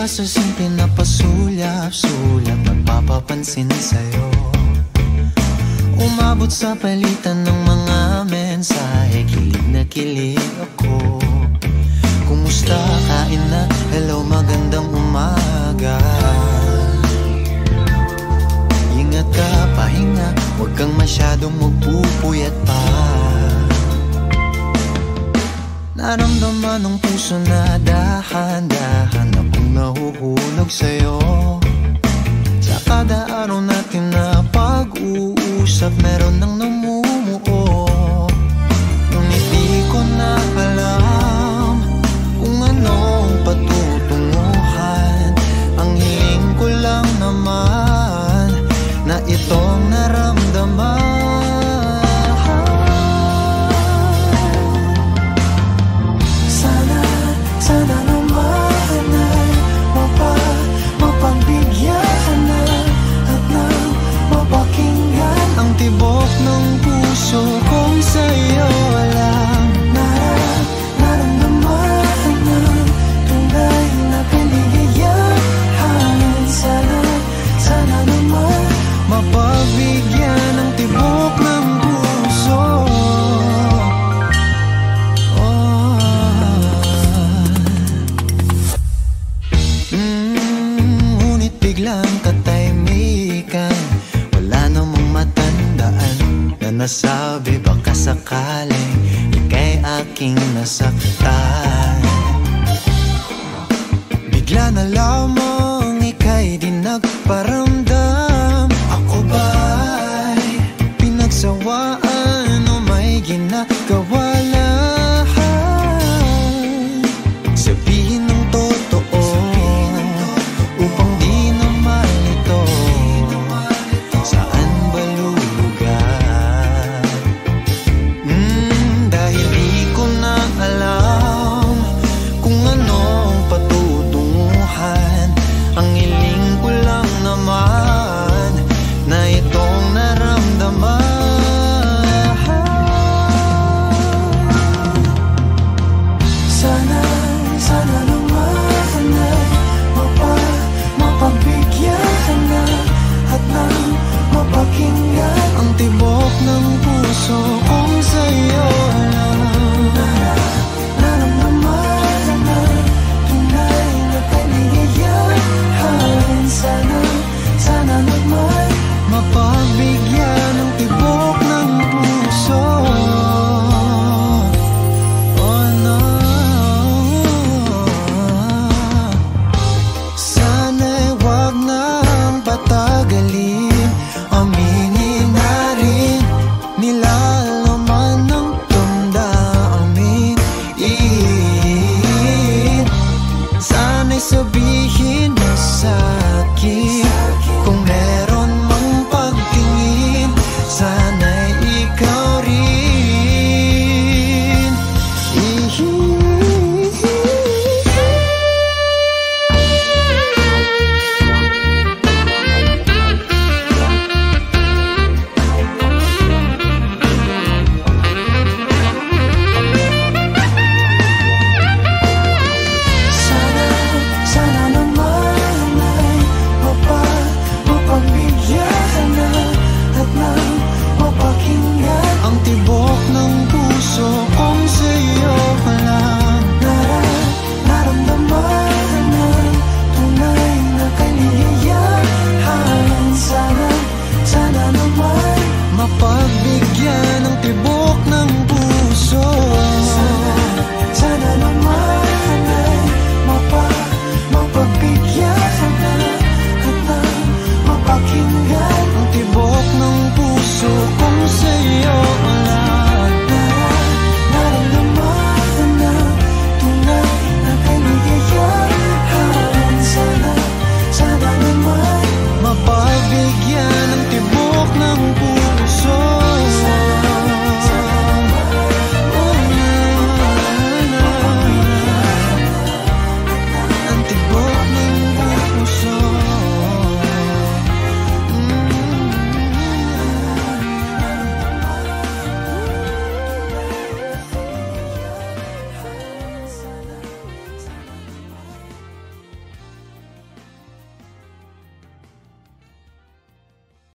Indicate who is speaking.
Speaker 1: sa simple na pasulyap-sulyap magpapapansin sa'yo. Umabot sa palitan ng mga mensahe, kilig na kilig ako. Kumusta, kain na, hello, magandang umaga. Ingat ka, pahinga, huwag kang masyadong magpupuyat pa. Naramdaman ng puso na dahan-dahan akong nahuhulog sa'yo. Sa kada araw natin na pag-uusap, meron nang namumuo. Ngunit di ko na alam kung anong patutunguhan. Ang hiling ko lang naman na itong naramdaman. Sana naman ay mapagbigyan na at nang mapakinggan ang tibok ng puso kong sa'yo lang naramdaman ng tunay na kaligayahan. Sana naman mapagbigyan ang tibok ng puso. Biglang katahimikan, wala namang matandaan na nasabi baka sakaling ika'y aking nasaktan. Bigla na lamang ika'y di nagparamdam. Ako ba'y pinagsawaan o may ginagawa lang? Sabihin ng totoo upang di naman ito saan ba lulugar. Dahil di ko na alam kung anong patutunguhan. Ang hiling ko lang naman na itong naramdaman. Sana naman ay mapagbigyan na at nang mapakinggan ang tibok ng puso kong sa'yo lang naramdaman na tunay na kaligayahan. Sana naman mapagbigyan ang tibok ng puso. Oh no, sana'y wag nang patagalin, aminin na rin nilalaman ng damdamin. Sana'y sabihin